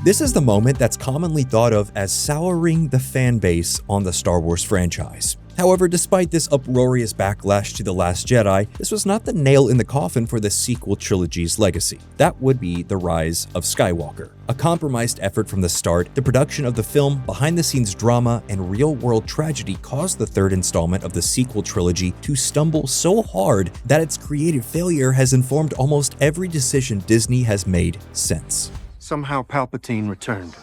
This is the moment that's commonly thought of as souring the fanbase on the Star Wars franchise. However, despite this uproarious backlash to The Last Jedi, this was not the nail in the coffin for the sequel trilogy's legacy. That would be the Rise of Skywalker. A compromised effort from the start, the production of the film, behind-the-scenes drama, and real-world tragedy caused the third installment of the sequel trilogy to stumble so hard that its creative failure has informed almost every decision Disney has made since. Somehow Palpatine returned.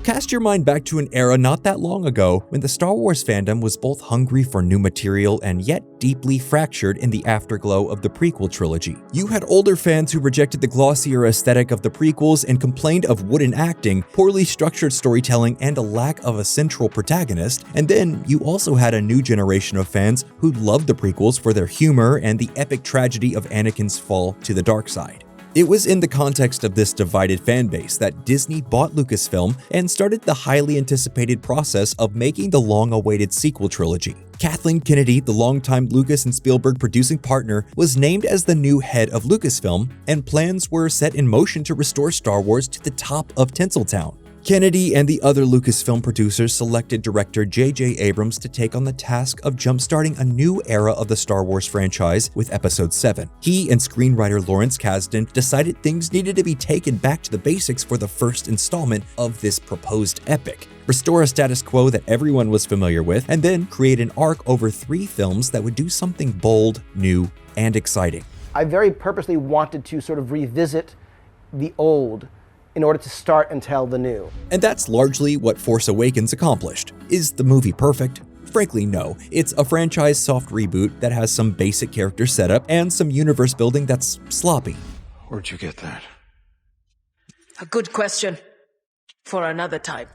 Cast your mind back to an era not that long ago when the Star Wars fandom was both hungry for new material and yet deeply fractured in the afterglow of the prequel trilogy. You had older fans who rejected the glossier aesthetic of the prequels and complained of wooden acting, poorly structured storytelling, and a lack of a central protagonist, and then you also had a new generation of fans who loved the prequels for their humor and the epic tragedy of Anakin's fall to the dark side. It was in the context of this divided fanbase that Disney bought Lucasfilm and started the highly anticipated process of making the long-awaited sequel trilogy. Kathleen Kennedy, the longtime Lucas and Spielberg producing partner, was named as the new head of Lucasfilm, and plans were set in motion to restore Star Wars to the top of Tinseltown. Kennedy and the other Lucasfilm producers selected director J.J. Abrams to take on the task of jumpstarting a new era of the Star Wars franchise with Episode 7. He and screenwriter Lawrence Kasdan decided things needed to be taken back to the basics for the first installment of this proposed epic. Restore a status quo that everyone was familiar with, and then create an arc over 3 films that would do something bold, new, and exciting. I very purposely wanted to sort of revisit the old in order to start and tell the new. And that's largely what Force Awakens accomplished. Is the movie perfect? Frankly, no. It's a franchise soft reboot that has some basic character setup and some universe building that's sloppy. Where'd you get that? A good question. For another time.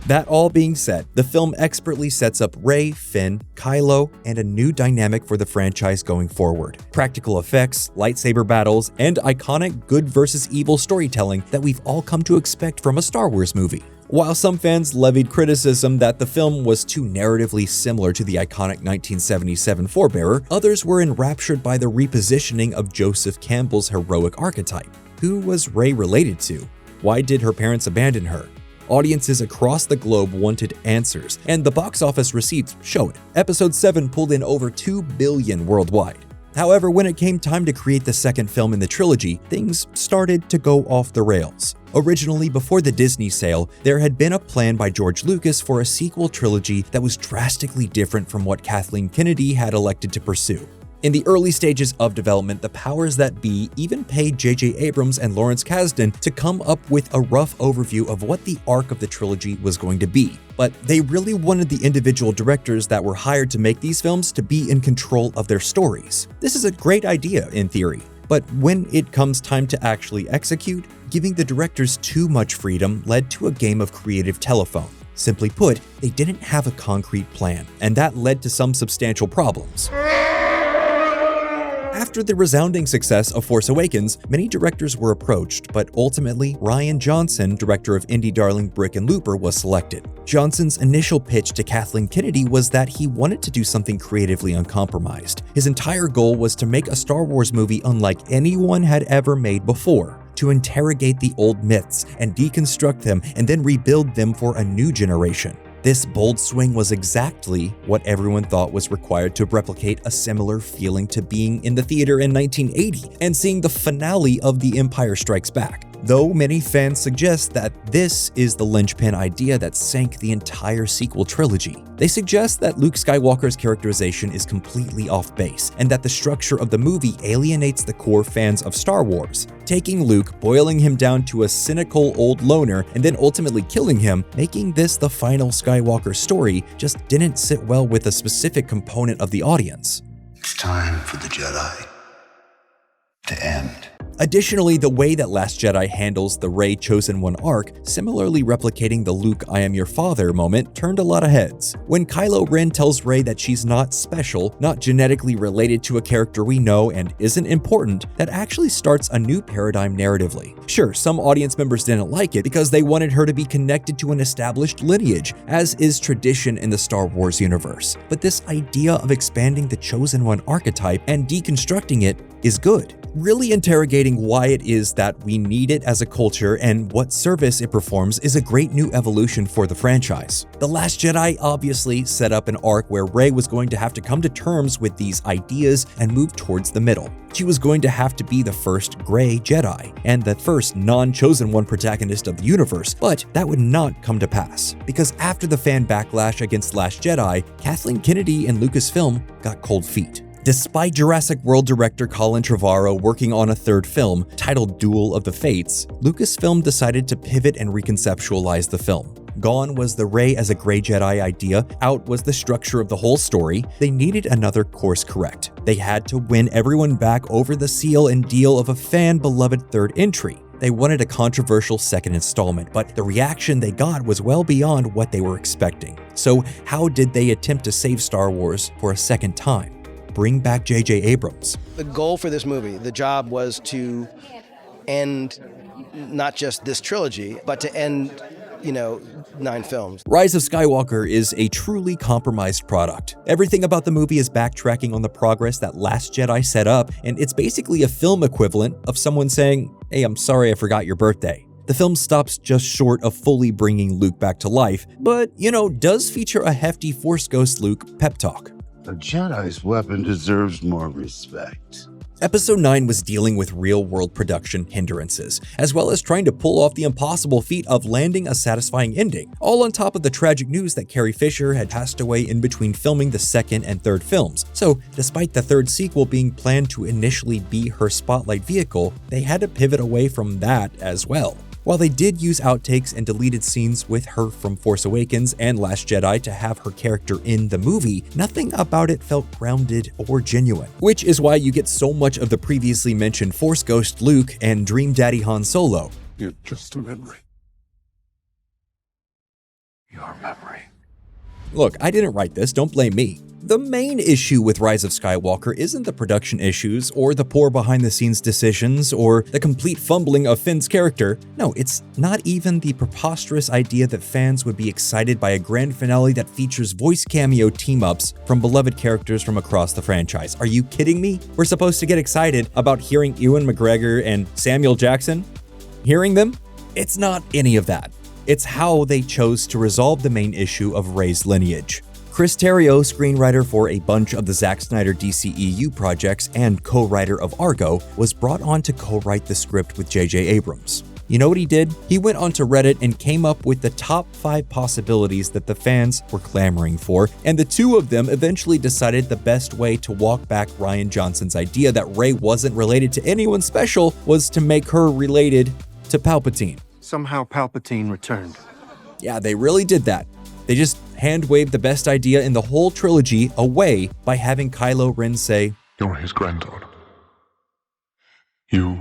That all being said, the film expertly sets up Rey, Finn, Kylo, and a new dynamic for the franchise going forward. Practical effects, lightsaber battles, and iconic good versus evil storytelling that we've all come to expect from a Star Wars movie. While some fans levied criticism that the film was too narratively similar to the iconic 1977 forebearer, others were enraptured by the repositioning of Joseph Campbell's heroic archetype. Who was Rey related to? Why did her parents abandon her? Audiences across the globe wanted answers, and the box office receipts show it. Episode 7 pulled in over $2 billion worldwide. However, when it came time to create the second film in the trilogy, things started to go off the rails. Originally, before the Disney sale, there had been a plan by George Lucas for a sequel trilogy that was drastically different from what Kathleen Kennedy had elected to pursue. In the early stages of development, the powers that be even paid J.J. Abrams and Lawrence Kasdan to come up with a rough overview of what the arc of the trilogy was going to be. But they really wanted the individual directors that were hired to make these films to be in control of their stories. This is a great idea in theory, but when it comes time to actually execute, giving the directors too much freedom led to a game of creative telephone. Simply put, they didn't have a concrete plan, and that led to some substantial problems. After the resounding success of Force Awakens, many directors were approached, but ultimately, Rian Johnson, director of indie darling Brick and Looper, was selected. Johnson's initial pitch to Kathleen Kennedy was that he wanted to do something creatively uncompromised. His entire goal was to make a Star Wars movie unlike anyone had ever made before, to interrogate the old myths and deconstruct them and then rebuild them for a new generation. This bold swing was exactly what everyone thought was required to replicate a similar feeling to being in the theater in 1980 and seeing the finale of The Empire Strikes Back. Though many fans suggest that this is the linchpin idea that sank the entire sequel trilogy. They suggest that Luke Skywalker's characterization is completely off base, and that the structure of the movie alienates the core fans of Star Wars. Taking Luke, boiling him down to a cynical old loner, and then ultimately killing him, making this the final Skywalker story, just didn't sit well with a specific component of the audience. It's time for the Jedi to end. Additionally, the way that Last Jedi handles the Rey Chosen One arc, similarly replicating the Luke I am your father moment, turned a lot of heads. When Kylo Ren tells Rey that she's not special, not genetically related to a character we know and isn't important, that actually starts a new paradigm narratively. Sure, some audience members didn't like it because they wanted her to be connected to an established lineage, as is tradition in the Star Wars universe. But this idea of expanding the Chosen One archetype and deconstructing it is good. really interrogating why it is that we need it as a culture and what service it performs is a great new evolution for the franchise. The Last Jedi obviously set up an arc where Rey was going to have to come to terms with these ideas and move towards the middle. She was going to have to be the first Grey Jedi and the first non-chosen one protagonist of the universe, but that would not come to pass, because after the fan backlash against Last Jedi, Kathleen Kennedy and Lucasfilm got cold feet. Despite Jurassic World director Colin Trevorrow working on a third film, titled Duel of the Fates, Lucasfilm decided to pivot and reconceptualize the film. Gone was the Rey as a Grey Jedi idea, out was the structure of the whole story. They needed another course correct. They had to win everyone back over the seal and deal of a fan-beloved third entry. They wanted a controversial second installment, but the reaction they got was well beyond what they were expecting. So how did they attempt to save Star Wars for a second time? Bring back J.J. Abrams. The goal for this movie, the job was to end not just this trilogy, but to end 9 films. Rise of Skywalker is a truly compromised product. Everything about the movie is backtracking on the progress that Last Jedi set up, and it's basically a film equivalent of someone saying, "Hey, I'm sorry I forgot your birthday." The film stops just short of fully bringing Luke back to life, but, does feature a hefty Force Ghost Luke pep talk. A Jedi's weapon deserves more respect. Episode 9 was dealing with real-world production hindrances, as well as trying to pull off the impossible feat of landing a satisfying ending, all on top of the tragic news that Carrie Fisher had passed away in between filming the second and third films. So, despite the third sequel being planned to initially be her spotlight vehicle, they had to pivot away from that as well. While they did use outtakes and deleted scenes with her from Force Awakens and Last Jedi to have her character in the movie, nothing about it felt grounded or genuine, which is why you get so much of the previously mentioned Force Ghost Luke and Dream Daddy Han Solo. You're just a memory. Your memory. Look, I didn't write this, don't blame me. The main issue with Rise of Skywalker isn't the production issues or the poor behind-the-scenes decisions or the complete fumbling of Finn's character. No, it's not even the preposterous idea that fans would be excited by a grand finale that features voice cameo team-ups from beloved characters from across the franchise. Are you kidding me? We're supposed to get excited about hearing Ewan McGregor and Samuel Jackson? Hearing them? It's not any of that. It's how they chose to resolve the main issue of Rey's lineage. Chris Terrio, screenwriter for a bunch of the Zack Snyder DCEU projects and co-writer of Argo, was brought on to co-write the script with J.J. Abrams. You know what he did? He went onto Reddit and came up with the top 5 possibilities that the fans were clamoring for, and the 2 of them eventually decided the best way to walk back Rian Johnson's idea that Rey wasn't related to anyone special was to make her related to Palpatine. Somehow Palpatine returned. Yeah, they really did that. They just hand-waved the best idea in the whole trilogy away by having Kylo Ren say, You're his granddaughter. You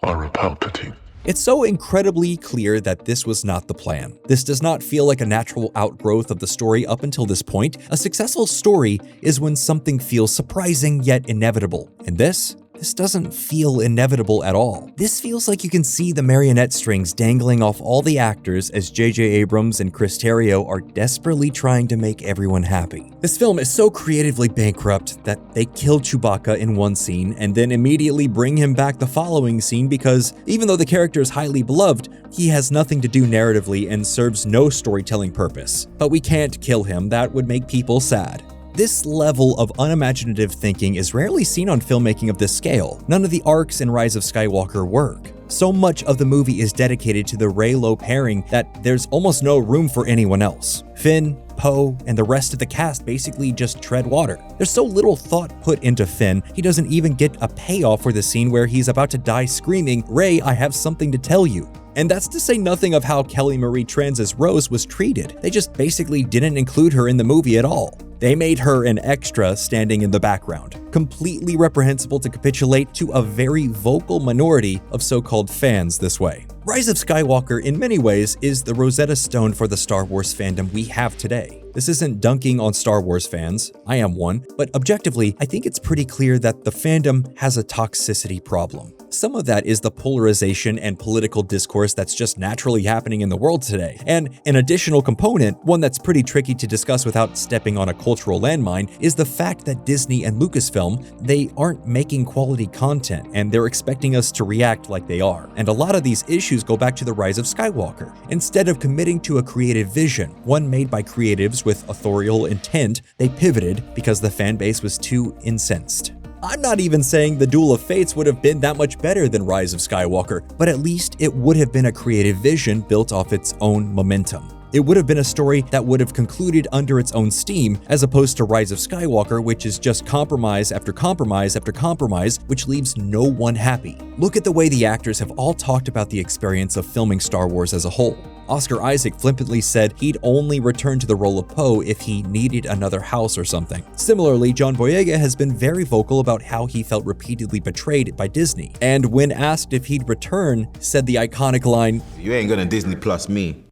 are a Palpatine. It's so incredibly clear that this was not the plan. This does not feel like a natural outgrowth of the story up until this point. A successful story is when something feels surprising yet inevitable. And this doesn't feel inevitable at all. This feels like you can see the marionette strings dangling off all the actors as J.J. Abrams and Chris Terrio are desperately trying to make everyone happy. This film is so creatively bankrupt that they kill Chewbacca in one scene and then immediately bring him back the following scene because even though the character is highly beloved, he has nothing to do narratively and serves no storytelling purpose. But we can't kill him, that would make people sad. This level of unimaginative thinking is rarely seen on filmmaking of this scale. None of the arcs in Rise of Skywalker work. So much of the movie is dedicated to the Rey-Lo pairing that there's almost no room for anyone else. Finn, Poe, and the rest of the cast basically just tread water. There's so little thought put into Finn, he doesn't even get a payoff for the scene where he's about to die screaming, "Rey, I have something to tell you." And that's to say nothing of how Kelly Marie Tran's Rose was treated. They just basically didn't include her in the movie at all. They made her an extra standing in the background. Completely reprehensible to capitulate to a very vocal minority of so-called fans this way. Rise of Skywalker, in many ways, is the Rosetta Stone for the Star Wars fandom we have today. This isn't dunking on Star Wars fans, I am one, but objectively, I think it's pretty clear that the fandom has a toxicity problem. Some of that is the polarization and political discourse that's just naturally happening in the world today. And an additional component, one that's pretty tricky to discuss without stepping on a cultural landmine, is the fact that Disney and Lucasfilm, they aren't making quality content and they're expecting us to react like they are. And a lot of these issues go back to the Rise of Skywalker. Instead of committing to a creative vision, one made by creatives with authorial intent, they pivoted because the fan base was too incensed. I'm not even saying the Duel of Fates would have been that much better than Rise of Skywalker, but at least it would have been a creative vision built off its own momentum. It would have been a story that would have concluded under its own steam, as opposed to Rise of Skywalker, which is just compromise after compromise after compromise, which leaves no one happy. Look at the way the actors have all talked about the experience of filming Star Wars as a whole. Oscar Isaac flippantly said he'd only return to the role of Poe if he needed another house or something. Similarly, John Boyega has been very vocal about how he felt repeatedly betrayed by Disney, and when asked if he'd return, said the iconic line, "You ain't gonna Disney Plus me."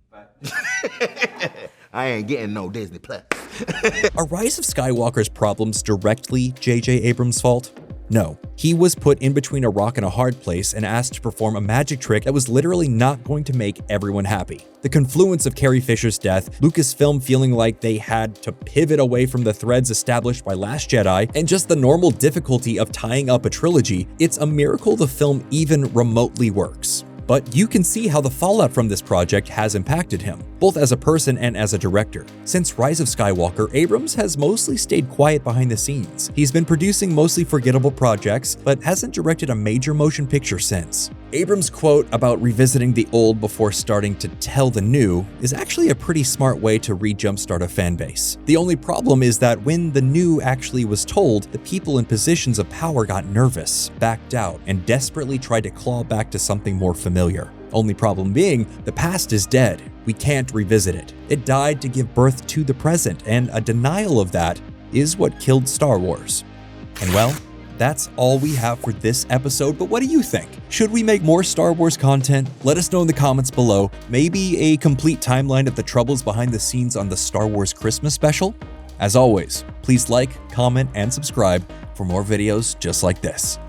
I ain't getting no Disney Plus. Are Rise of Skywalker's problems directly J.J. Abrams' fault? No. He was put in between a rock and a hard place and asked to perform a magic trick that was literally not going to make everyone happy. The confluence of Carrie Fisher's death, Lucasfilm feeling like they had to pivot away from the threads established by Last Jedi, and just the normal difficulty of tying up a trilogy, it's a miracle the film even remotely works. But you can see how the fallout from this project has impacted him, both as a person and as a director. Since Rise of Skywalker, Abrams has mostly stayed quiet behind the scenes. He's been producing mostly forgettable projects, but hasn't directed a major motion picture since. Abrams' quote about revisiting the old before starting to tell the new is actually a pretty smart way to re-jumpstart a fanbase. The only problem is that when the new actually was told, the people in positions of power got nervous, backed out, and desperately tried to claw back to something more familiar. Only problem being, the past is dead. We can't revisit it. It died to give birth to the present, and a denial of that is what killed Star Wars. And well, that's all we have for this episode, but what do you think? Should we make more Star Wars content? Let us know in the comments below. Maybe a complete timeline of the troubles behind the scenes on the Star Wars Christmas special? As always, please like, comment, and subscribe for more videos just like this.